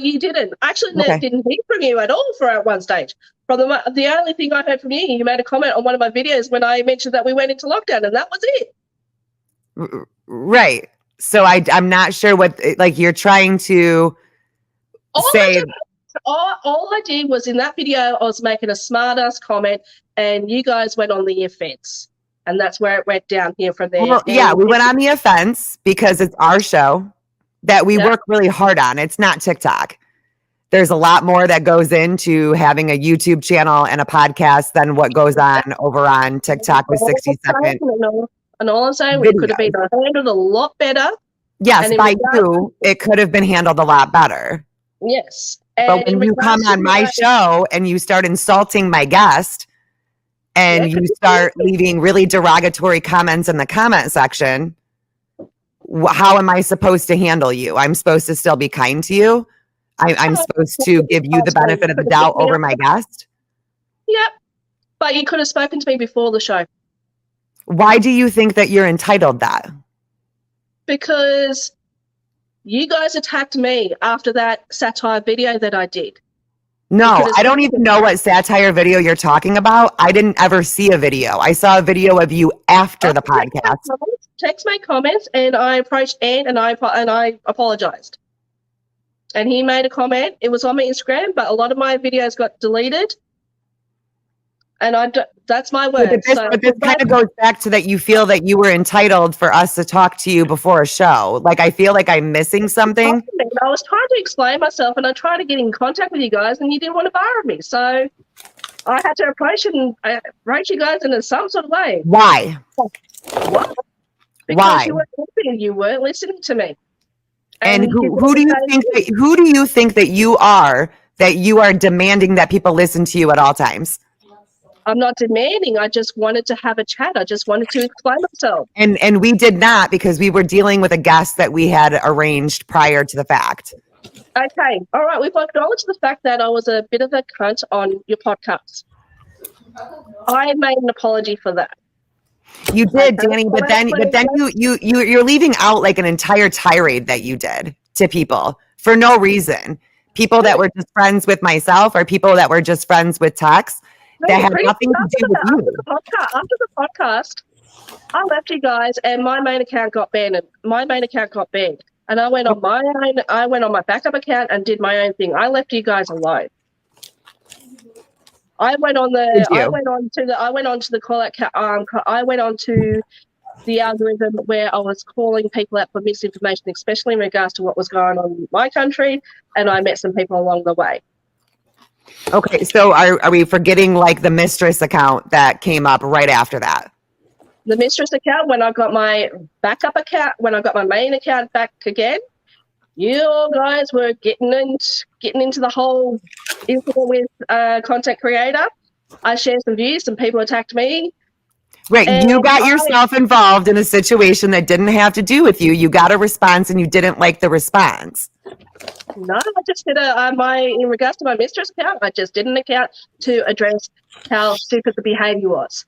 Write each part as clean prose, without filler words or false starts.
you didn't. Actually, Okay. didn't hear from you at all at one stage. From the only thing I heard from you, you made a comment on one of my videos when I mentioned that we went into lockdown, and that was it. Right. So I'm not sure what, like, you're trying to say. All I did was in that video, I was making a smart-ass comment, and you guys went on the offense. And that's where it went down here from there. Well, yeah, we went on the offense because it's our show that we work really hard on. It's not TikTok. There's a lot more that goes into having a YouTube channel and a podcast than what goes on over on TikTok with 60-second. And all I'm saying, we could have been handled a lot better. Yes, by you, it could have been handled a lot better. Yes. But when you come on my show and you start insulting my guest and you start leaving really derogatory comments in the comment section, how am I supposed to handle you? I'm supposed to still be kind to you? I'm supposed to give you the benefit of the doubt over my guest? Yep. But you could have spoken to me before the show. Why do you think that you're entitled that? Because you guys attacked me after that satire video that I did. No, I don't even know what satire video you're talking about. I didn't ever see a video. I saw a video of you after the podcast. Text my comments, and I approached Ant, and I apologized. And he made a comment. It was on my Instagram, but a lot of my videos got deleted. And that's my word. But this kind of goes back to that you feel that you were entitled for us to talk to you before a show. Like, I feel like I'm missing something. I was trying to explain myself, and I tried to get in contact with you guys, and you didn't want to borrow me. So I had to approach you guys in some sort of way. Why? What? Because Why? You weren't listening to me. And who do you think that you are demanding that people listen to you at all times? I'm not demanding. I just wanted to have a chat. I just wanted to explain myself. And we did not, because we were dealing with a guest that we had arranged prior to the fact. Okay. All right. We've acknowledged the fact that I was a bit of a cunt on your podcast. I made an apology for that. You did, Danny, but then you're leaving out like an entire tirade that you did to people for no reason. People that were just friends with myself, or people that were just friends with Tex. That had nothing to do with you. After the podcast, I left you guys, and my main account got banned. And I went on my own. I went on my backup account and did my own thing. I left you guys alone. I went on to the algorithm where I was calling people out for misinformation, especially in regards to what was going on in my country, and I met some people along the way. Okay, so are we forgetting like the mistress account that came up right after that? The mistress account, when I got my backup account, when I got my main account back again, you guys were getting into the whole incident with content creator. I shared some views, some people attacked me. Right, you got yourself involved in a situation that didn't have to do with you. You got a response and you didn't like the response. No, I just did in regards to my mistress account, I just did an account to address how stupid the behaviour was.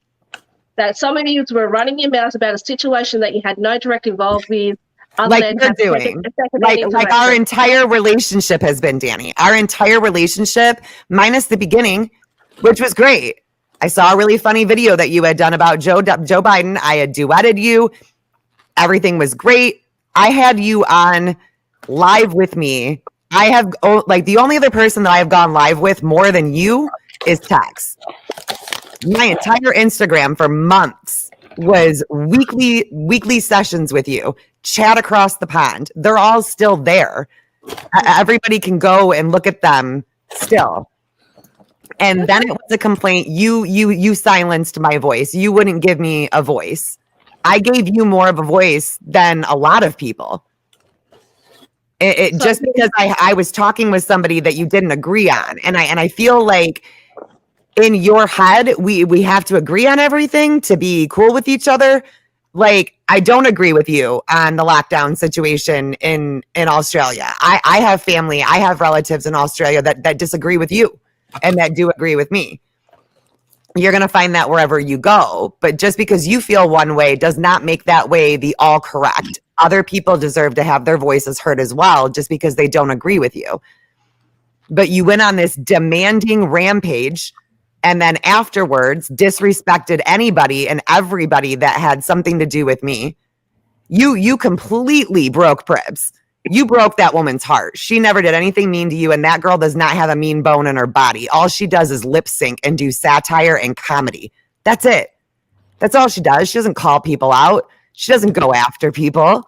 That some of you were running your mouths about a situation that you had no direct involvement with. Like you're doing. Like our entire relationship has been, Danny. Our entire relationship, minus the beginning, which was great. I saw a really funny video that you had done about Joe Biden. I had duetted you. Everything was great. I had you on live with me. I have the only other person that I have gone live with more than you is Tex. My entire Instagram for months was weekly sessions with you. Chat across the pond. They're all still there. Everybody can go and look at them still. And then it was a complaint. You silenced my voice. You wouldn't give me a voice. I gave you more of a voice than a lot of people. Just because I was talking with somebody that you didn't agree on. And I feel like in your head, we have to agree on everything to be cool with each other. Like, I don't agree with you on the lockdown situation in Australia. I have family, I have relatives in Australia that disagree with you and that do agree with me. You're going to find that wherever you go. But just because you feel one way does not make that way the all correct. Other people deserve to have their voices heard as well, just because they don't agree with you. but you went on this demanding rampage and then afterwards disrespected anybody and everybody that had something to do with me. You completely broke Pribs. You broke that woman's heart. She never did anything mean to you, and that girl does not have a mean bone in her body. All she does is lip sync and do satire and comedy. That's it. That's all she does. She doesn't call people out. She doesn't go after people.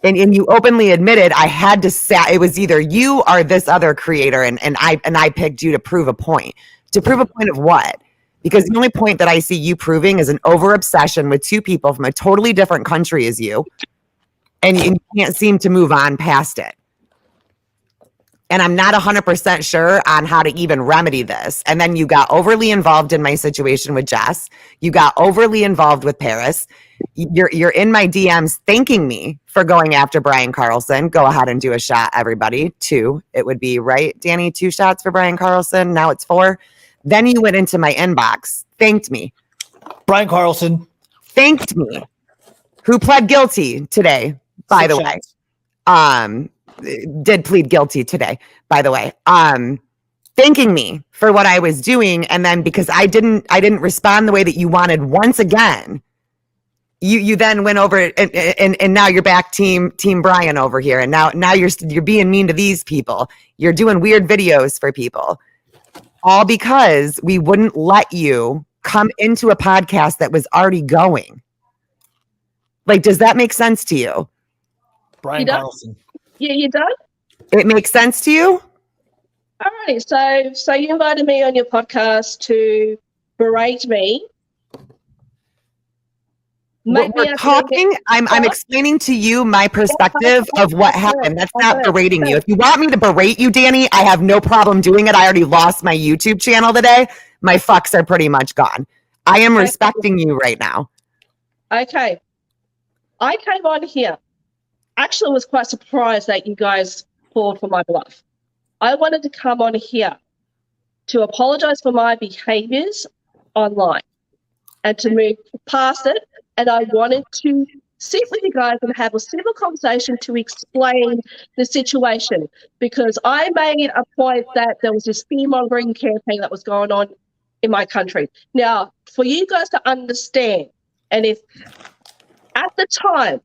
And you openly admitted I had to it was either you or this other creator, and I picked you to prove a point. To prove a point of what? Because the only point that I see you proving is an over obsession with two people from a totally different country as you. And you can't seem to move on past it. And I'm not 100% sure on how to even remedy this. And then you got overly involved in my situation with Jess. You got overly involved with Paris. You're in my DMs thanking me for going after Bryan Carlson. Go ahead and do a shot, everybody. 2. It would be, right, Danny? 2 shots for Bryan Carlson. Now it's 4. Then you went into my inbox, thanked me. Bryan Carlson. Thanked me. Who pled guilty today, by the way. Did plead guilty today, by the way. Thanking me for what I was doing. And then because I didn't respond the way that you wanted once again, you then went over and now you're back team Bryan over here. And now you're being mean to these people. You're doing weird videos for people. All because we wouldn't let you come into a podcast that was already going. Like, does that make sense to you? Bryan Carlson. Yeah, you done? It makes sense to you? Alrighty, so you invited me on your podcast to berate me. We're talking. I'm explaining to you my perspective of what happened. That's not berating you. If you want me to berate you, Danny, I have no problem doing it. I already lost my YouTube channel today. My fucks are pretty much gone. I am respecting you right now. Okay. I came on here. Actually, was quite surprised that you guys called for my bluff. I wanted to come on here to apologize for my behaviors online and to move past it. And I wanted to sit with you guys and have a civil conversation to explain the situation, because I made a point that there was this fear-mongering campaign that was going on in my country. Now, for you guys to understand, and if at the time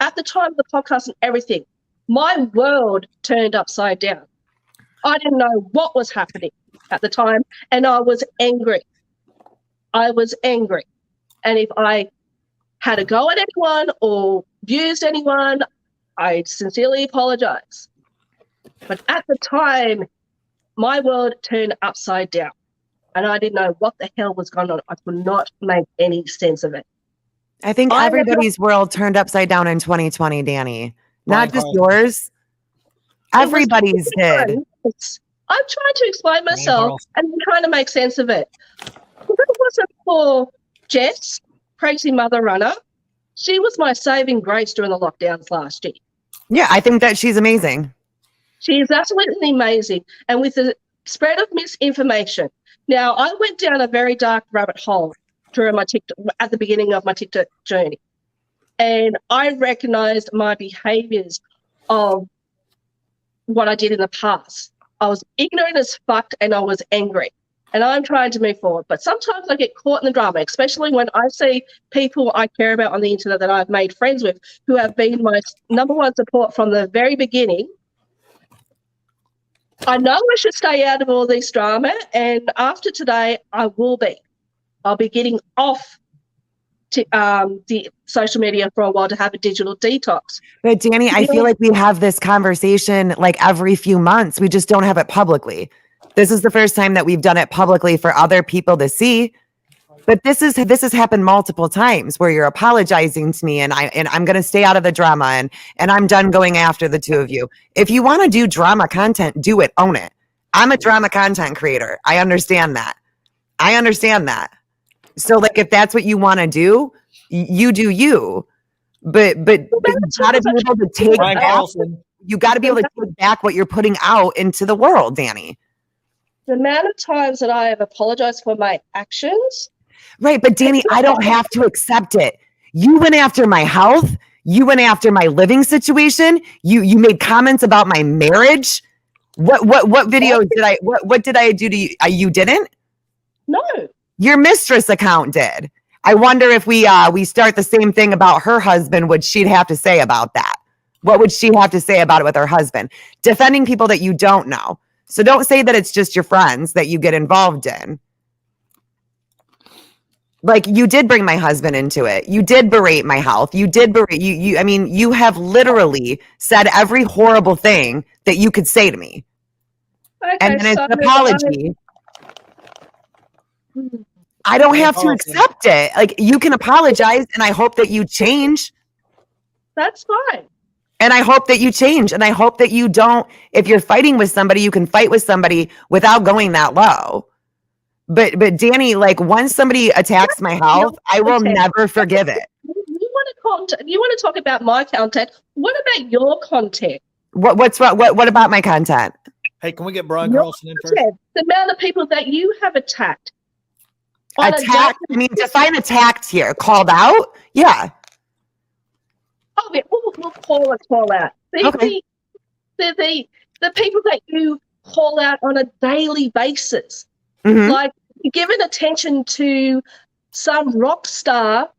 of the podcast and everything, my world turned upside down. I didn't know what was happening at the time, and I was angry. And if I had a go at anyone or abused anyone, I sincerely apologize. But at the time, my world turned upside down, and I didn't know what the hell was going on. I could not make any sense of it. I think everybody's world turned upside down in 2020, Danny. Not just yours. Everybody's did. I'm trying to explain myself and trying to make sense of it. If it wasn't for Jess, Crazy Mother Runner, she was my saving grace during the lockdowns last year. Yeah, I think that she's amazing. She is absolutely amazing. And with the spread of misinformation, now I went down a very dark rabbit hole during my TikTok, at the beginning of my TikTok journey. And I recognized my behaviors of what I did in the past. I was ignorant as fuck and I was angry. And I'm trying to move forward. But sometimes I get caught in the drama, especially when I see people I care about on the internet that I've made friends with who have been my number one support from the very beginning. I know I should stay out of all this drama. And after today, I'll be getting off to the social media for a while to have a digital detox. But Danny, I feel like we have this conversation like every few months. We just don't have it publicly. This is the first time that we've done it publicly for other people to see. But this has happened multiple times where you're apologizing to me and I'm going to stay out of the drama and I'm done going after the two of you. If you want to do drama content, do it, own it. I'm a drama content creator. I understand that. So like if that's what you want to do, you do you. But you got to be able to take back, you got to be able to take back what you're putting out into the world, Danny. The amount of times that I have apologized for my actions. Right, but Danny, I don't have to accept it. You went after my health. You went after my living situation. You made comments about my marriage. What videos did I what did I do to you? You didn't? No. Your mistress account did. I wonder if we start the same thing about her husband, what she'd have to say about that. What would she have to say about it with her husband? Defending people that you don't know. So don't say that it's just your friends that you get involved in. Like, you did bring my husband into it. You did berate my health. You did berate you. I mean, you have literally said every horrible thing that you could say to me. Okay, And then it's an apology. I don't have to accept it. Like, you can apologize, and I hope that you change. That's fine. And I hope that you change. And I hope that you don't, if you're fighting with somebody, you can fight with somebody without going that low. But Danny, like, once somebody attacks my health, I will never forgive it. You want to talk about my content? What about your content? What about my content? Hey, can we get Brian Carlson in first? The amount of people that you have attacked. Attacked? I mean, define attacked here. Called out? Yeah. Oh, yeah, we'll call out. Okay. The people that you call out on a daily basis. Mm-hmm. Like, you're giving attention to some rock star.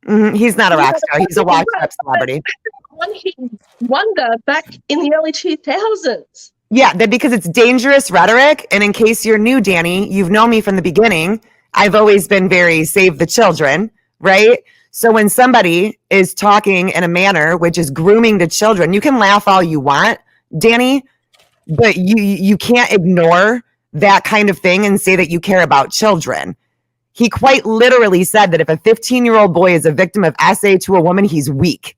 Mm-hmm. He's not a rock star. He's a watch up celebrity. One hit wonder back in the early 2000s. Yeah, because it's dangerous rhetoric. And in case you're new, Danny, you've known me from the beginning. I've always been very save the children, right? So when somebody is talking in a manner which is grooming the children, you can laugh all you want, Danny, but you can't ignore that kind of thing and say that you care about children. He quite literally said that if a 15-year-old boy is a victim of SA to a woman, he's weak.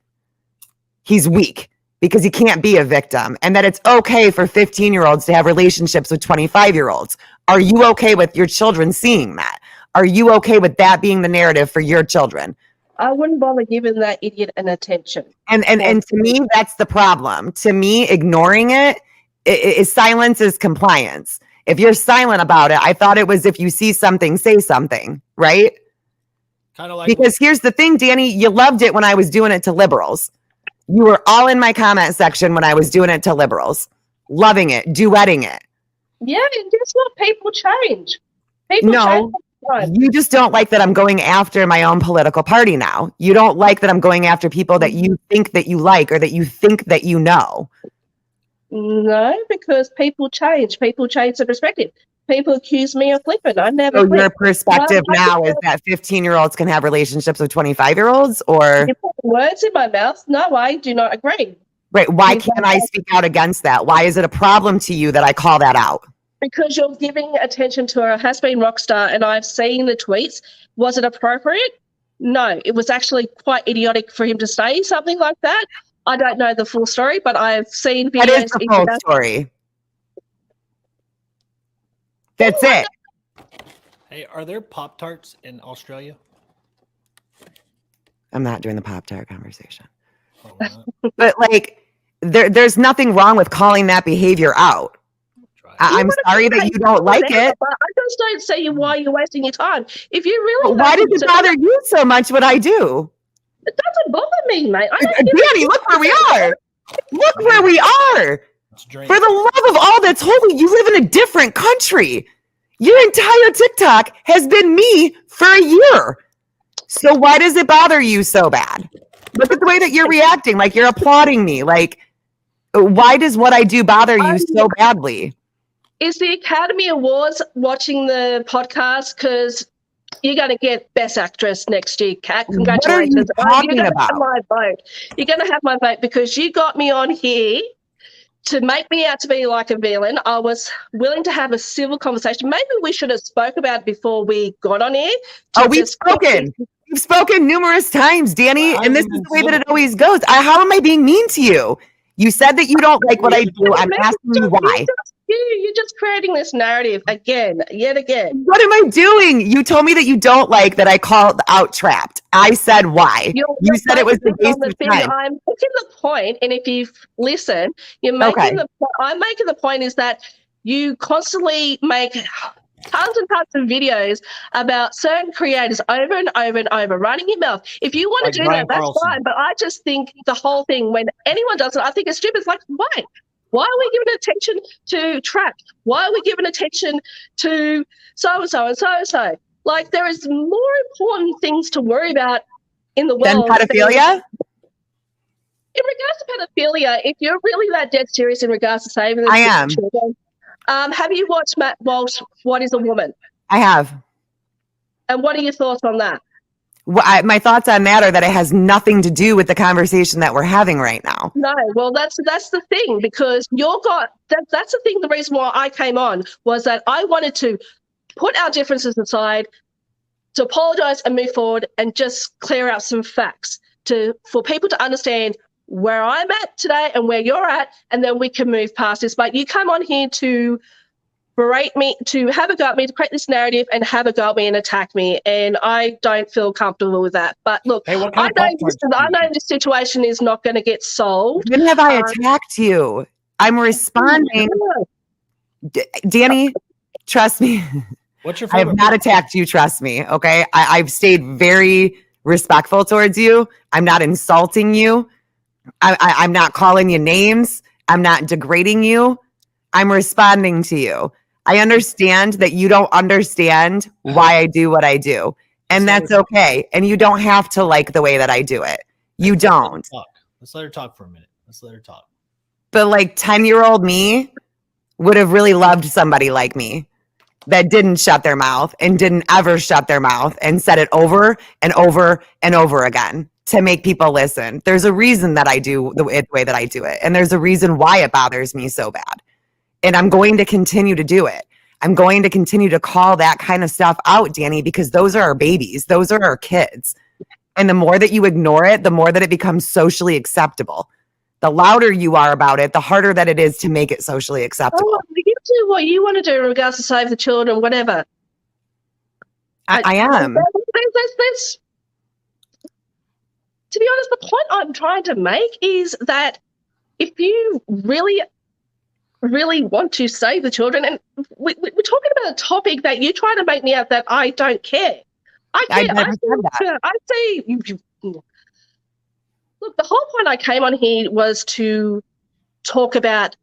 He's weak because he can't be a victim, and that it's okay for 15-year-olds to have relationships with 25-year-olds. Are you okay with your children seeing that? Are you okay with that being the narrative for your children? I wouldn't bother giving that idiot an attention. And to me, that's the problem. To me, ignoring it is silence is compliance. If you're silent about it, I thought it was if you see something, say something, right? Kind of like, because here's the thing, Danny, you loved it when I was doing it to liberals. You were all in my comment section when I was doing it to liberals, loving it, duetting it. Yeah, and guess what? People change. People change. You just don't like that I'm going after my own political party now. You don't like that I'm going after people that you think that you like or that you think that you know. No, because people change. People change the perspective. People accuse me of flipping. I never. So your perspective now is that 15-year-olds can have relationships with 25-year-olds, or you put words in my mouth. No, I do not agree. Right? Why can't I speak out against that? Why is it a problem to you that I call that out? Because you're giving attention to a has-been rock star, and I've seen the tweets. Was it appropriate? No, it was actually quite idiotic for him to say something like that. I don't know the full story, but I've seen videos. That is the full story. That's it. Hey, are there Pop-Tarts in Australia? I'm not doing the Pop-Tart conversation. Oh, but like, there's nothing wrong with calling that behavior out. I'm sorry that you don't like it. But I just don't see why you're wasting your time. If you really, why does it bother you so much what I do? It doesn't bother me, mate. Danny, look where we are. Look where we are. For the love of all that's holy, you live in a different country. Your entire TikTok has been me for a year. So why does it bother you so bad? Look at the way that you're reacting, like you're applauding me. Like, why does what I do bother you so badly? Is the Academy Awards watching the podcast? Because you're going to get Best Actress next year, Kat. Congratulations. What are you talking about? Have my vote. You're going to have my vote because you got me on here to make me out to be like a villain. I was willing to have a civil conversation. Maybe we should have spoke about it before we got on here. Oh, we've spoken. You've spoken numerous times, Danny, and this is the way that it always goes. How am I being mean to you? You said that you don't like what I do. I'm asking you why. You're just creating this narrative yet again. What am I doing? You told me that you don't like that I called out Trapped. I said why. You said it was the waste of time. I'm making the point, and if you listen, you're making I'm making the point is that you constantly make tons and tons of videos about certain creators over and over and over, running your mouth. If you want to do that, that's fine. But I just think the whole thing, when anyone does it, I think it's stupid. It's like, why? Why are we giving attention to trap? Why are we giving attention to so-and-so and so-and-so? Like, there is more important things to worry about in the Then world. pedophilia? In regards to pedophilia, if you're really that dead serious in regards to saving I am. children, have you watched Matt Walsh, What is a Woman? I have. And what are your thoughts on that? My thoughts on that are that it has nothing to do with the conversation that we're having right now. No, well, that's the thing, because that's the thing. The reason why I came on was that I wanted to put our differences aside, to apologize and move forward, and just clear out some facts for people to understand where I'm at today and where you're at, and then we can move past this. But you come on here to berate me, to have a go at me, to create this narrative and have a go at me and attack me, and I don't feel comfortable with that. But look, Hey, I know this situation is not going to get solved. When have I attacked you? I'm responding. Danny, trust me. What's your I favorite? have not attacked you, trust me, okay? I've stayed very respectful towards you. I'm not insulting you. I'm not calling you names. I'm not degrading you. I'm responding to you. I understand that you don't understand why I do what I do, and that's okay. And you don't have to like the way that I do it. You don't. Let's let her talk for a minute. Let's let her talk. But like 10-year-old me would have really loved somebody like me that didn't shut their mouth and didn't ever shut their mouth and said it over and over and over again to make people listen. There's a reason that I do the way that I do it. And there's a reason why it bothers me so bad. And I'm going to continue to do it. I'm going to continue to call that kind of stuff out, Danny, because those are our babies. Those are our kids. And the more that you ignore it, the more that it becomes socially acceptable. The louder you are about it, the harder that it is to make it socially acceptable. Oh, you do what you want to do in regards to save the children, whatever. I am. To be honest, the point I'm trying to make is that if you really want to save the children, and we're talking about a topic that you try to make me out that I don't care. I say look, the whole point I came on here was to talk about.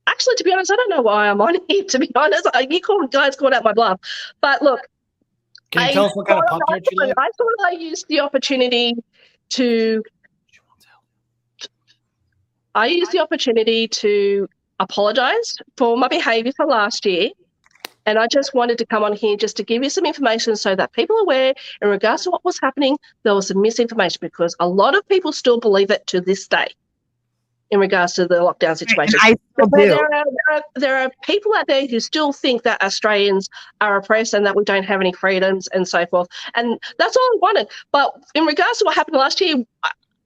Actually, to be honest, I don't know why I'm on here, to be honest. You guys called out my bluff. But look, can you tell us what kind of Pop-Tart you like? I thought I used the opportunity to apologize for my behaviour for last year. And I just wanted to come on here just to give you some information so that people are aware in regards to what was happening. There was some misinformation because a lot of people still believe it to this day in regards to the lockdown situation. I still do. There are people out there who still think that Australians are oppressed and that we don't have any freedoms and so forth. And that's all I wanted. But in regards to what happened last year,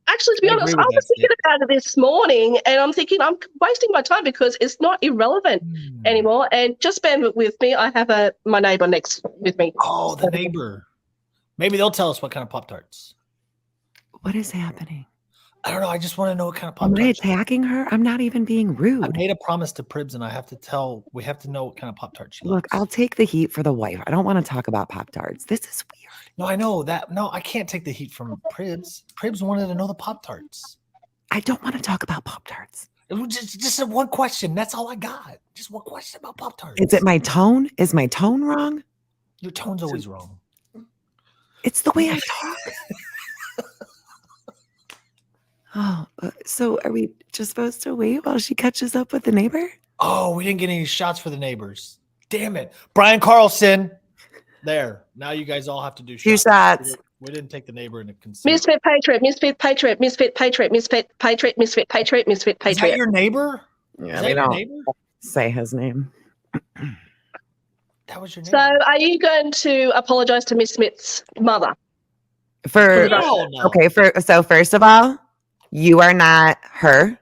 actually, to be honest, I was thinking about it this morning and I'm thinking I'm wasting my time because it's not irrelevant anymore. And just bear with me. I have my neighbour next with me. Oh, the neighbor. Maybe they'll tell us what kind of Pop-Tarts. What is happening? I don't know. I just want to know what kind of Am Pop-Tarts. I attacking her? I'm not even being rude. I made a promise to Pribs and we have to know what kind of Pop-Tarts she Look, likes. I'll take the heat for the wife. I don't want to talk about Pop-Tarts. This is weird. No, I know that. No, I can't take the heat from Pribs. Pribs wanted to know the Pop-Tarts. I don't want to talk about Pop-Tarts. It was just one question. That's all I got. Just one question about Pop-Tarts. Is it my tone? Is my tone wrong? Your tone's always wrong. It's the way I talk. Oh, so are we just supposed to wait while she catches up with the neighbor? Oh, we didn't get any shots for the neighbors. Damn it. Brian Carlson. There. Now you guys all have to do shots. 2 shots. We didn't take the neighbor into consideration. Misfit Patriot, Misfit Patriot, Misfit Patriot, Misfit Patriot, Misfit Patriot, Misfit Is that Patriot. your neighbor? Yeah, Is we that your don't neighbor? say his name. That was your So neighbor. are you going to apologise to Miss Smith's mother? Hell no. Okay, so first of all, you are not her.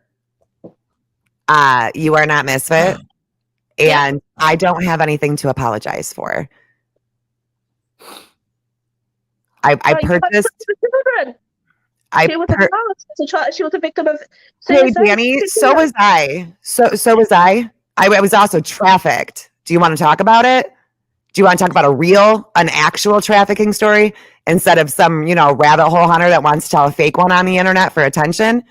You are not Misfit. And I don't have anything to apologize for. I purchased. She was a child. She was a victim of. Hey, Danny, so was I. So was I. I was also trafficked. Do you want to talk about it? Do you want to talk about an actual trafficking story instead of some, rabbit hole hunter that wants to tell a fake one on the internet for attention?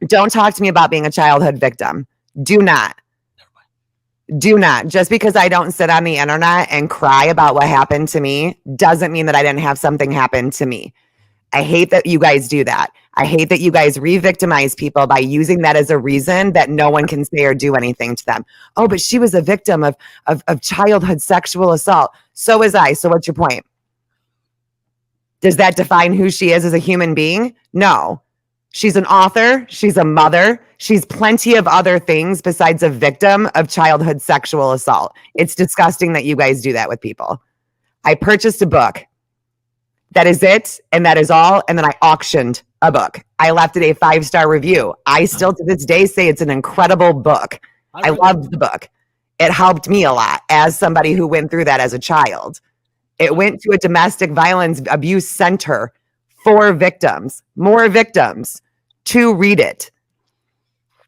Don't talk to me about being a childhood victim. Do not. Just because I don't sit on the internet and cry about what happened to me doesn't mean that I didn't have something happen to me. I hate that you guys do that. I hate that you guys re-victimize people by using that as a reason that no one can say or do anything to them. Oh, but she was a victim of childhood sexual assault. So was I. So what's your point? Does that define who she is as a human being? No. She's an author. She's a mother. She's plenty of other things besides a victim of childhood sexual assault. It's disgusting that you guys do that with people. I purchased a book. That is it. And that is all. And then I auctioned a book. I left it a 5-star review. I still to this day say it's an incredible book. I loved the book. It helped me a lot as somebody who went through that as a child. It went to a domestic violence abuse center for victims, more victims, to read it.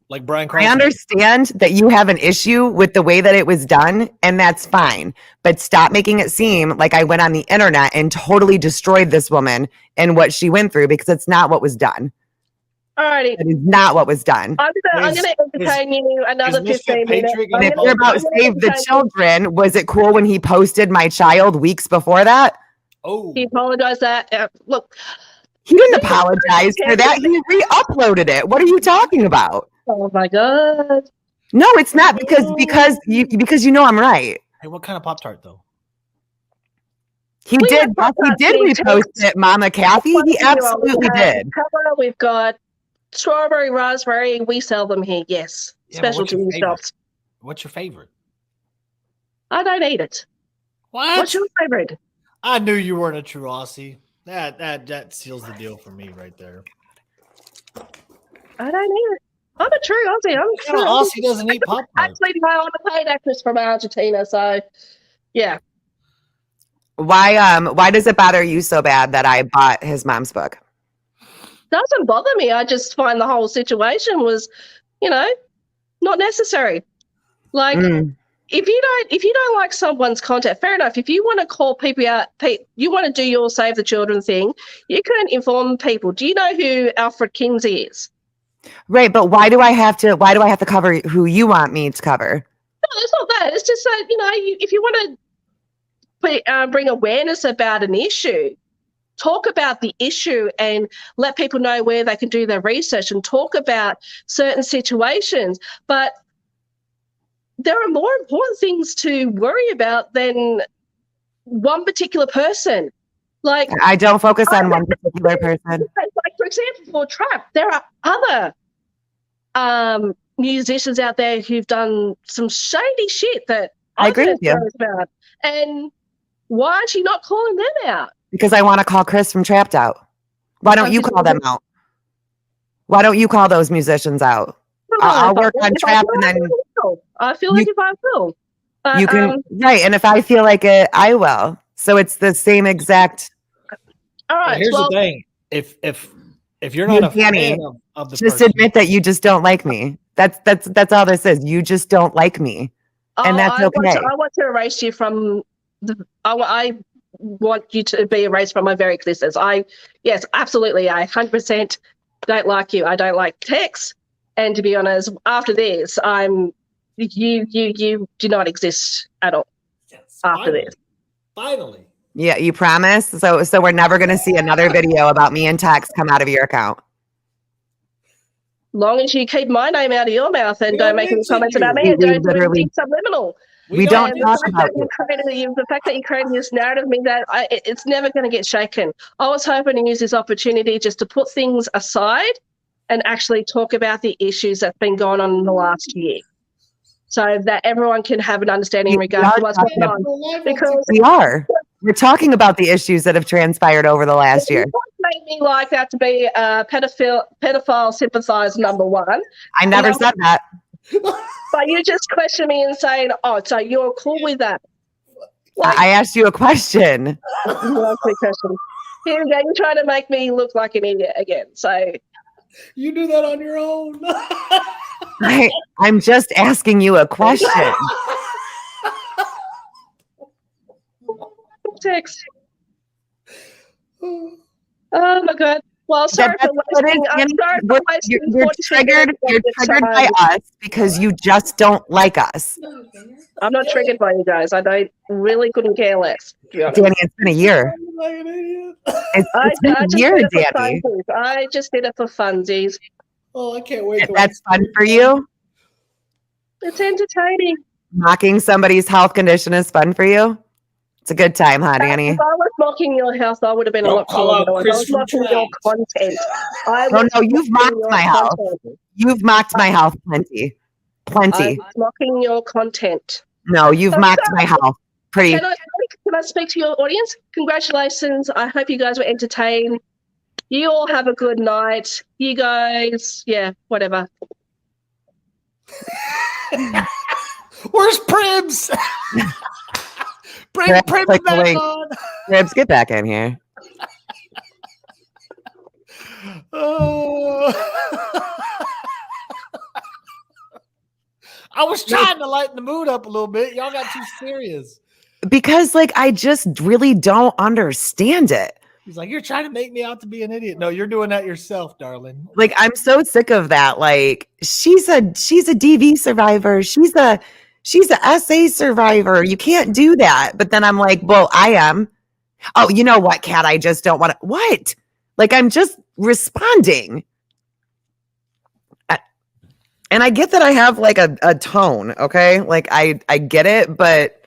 Like Brian Carlson. I understand that you have an issue with the way that it was done, and that's fine. But stop making it seem like I went on the internet and totally destroyed this woman and what she went through, because it's not what was done. Alrighty. That is not what was done. I'm going to entertain you another 15 minutes. And if you're about Save the Children, was it cool when he posted my child weeks before that? Oh, He apologized that. Look. He didn't apologize for that. He re-uploaded it. What are you talking about? Oh my God. No, it's not because you know I'm right. hey, what kind of Pop-Tart though? He did repost it, Mama Kathy. He absolutely did. We've got strawberry, raspberry. We sell them here. Yes, Yeah, specialty shops. What's your favorite? I don't eat it. What? What's your favorite? I knew you weren't a true Aussie. That seals the deal for me right there. I don't eat it. I'm a true Aussie. I'm a true Aussie doesn't eat Pop-Tarts. Actually, no, I'm a paid actress from Argentina, so yeah. Why does it bother you so bad that I bought his mom's book? Doesn't bother me. I just find the whole situation was, not necessary. Like if you don't like someone's content, fair enough. If you want to call people out, you want to do your Save the Children thing, you can inform people. Do you know who Alfred Kinsey is? Right, but why do I have to cover who you want me to cover? No, it's not that. It's just that, if you want to bring awareness about an issue, talk about the issue and let people know where they can do their research and talk about certain situations. But there are more important things to worry about than one particular person. Like, I don't focus on one particular person. Like, for example, for Trap, there are other musicians out there who've done some shady shit that I agree with you. About. And why aren't you not calling them out? Because I want to call Chris from Trapped out. Why don't you call them out? Why don't you call those musicians out? I'll work on Trap, and then I feel like if I will, you can right. And if I feel like it, I will. So it's the same exact. All right. Here's the thing: if you're not a fan of the just person, admit that you just don't like me. That's all this is. You just don't like me, and that's okay. I want to erase you from the. I want you to be erased from my very existence. Yes, absolutely. I 100% don't like you. I don't like Tex. And to be honest, after this, you do not exist at all. yes, after this. Finally. Yeah, you promise? So we're never going to see another video about me and Tex come out of your account. Long as you keep my name out of your mouth and don't make any comments about me and don't do anything subliminal. We don't talk about it. The fact that you created this narrative means that it's never going to get shaken. I was hoping to use this opportunity just to put things aside and actually talk about the issues that's been going on in the last year, so that everyone can have an understanding in regards to what's going on. Because we're talking about the issues that have transpired over the last year. Made me like that to be a pedophile sympathizer number one. I never said that. But you just questioned me and saying, "Oh, so you're cool with that?" Like, I asked you a question. You asked me a question. Here again, you're trying to make me look like an idiot again. So you do that on your own. I'm just asking you a question. Text. Oh my God. Well, sorry for wasting. I'm sorry for wasting. You're triggered. You're triggered by us because you just don't like us. I'm not triggered by you guys. I don't really couldn't care less. Danny, it's been a year. It's been a year, Danny. I just did it for funsies. Oh, I can't wait. That's fun for you? It's entertaining. Mocking somebody's health condition is fun for you? It's a good time, huh, Danny? If I was mocking your health, I would have been a lot cooler. I was mocking your content. No, you've mocked my health. You've mocked my health plenty. Plenty. I was mocking your content. No, you've mocked my health. Pretty. Can I speak to your audience? Congratulations. I hope you guys were entertained. You all have a good night. You guys, yeah, whatever. Where's Pribs? Bring Pribs back on. Pribs, get back in here. I was trying to lighten the mood up a little bit. Y'all got too serious. Because, like, I just really don't understand it. He's like, you're trying to make me out to be an idiot. No, you're doing that yourself, darling. Like, I'm so sick of that. Like, she's a DV survivor. She's a SA survivor. You can't do that. But then I'm like, well, I am. Oh, you know what, Kat? I just don't want to. What? Like, I'm just responding. And I get that I have like a tone, okay? Like I get it, but